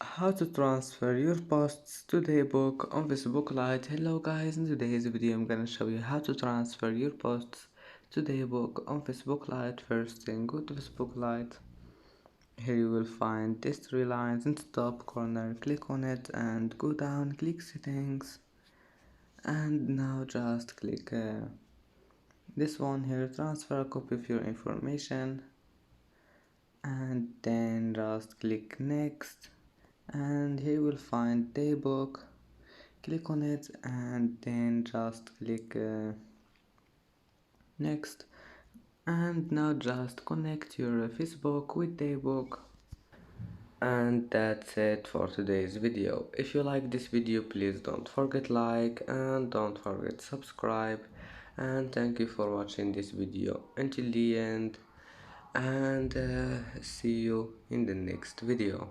How to transfer your posts to Daybook on Facebook Lite. Hello guys, in today's video I'm gonna show you how to transfer your posts to Daybook on Facebook Lite. First thing, go to Facebook Lite. Here you will find these three lines in the top corner. Click on it and go down, click settings, and now just click this one here, transfer a copy of your information, and then just click next, and here you will find Daybook. Click on it and then just click next, and now just connect your Facebook with Daybook. And that's it for today's video. If you like this video, please don't forget like and don't forget subscribe, and thank you for watching this video until the end, and see you in the next video.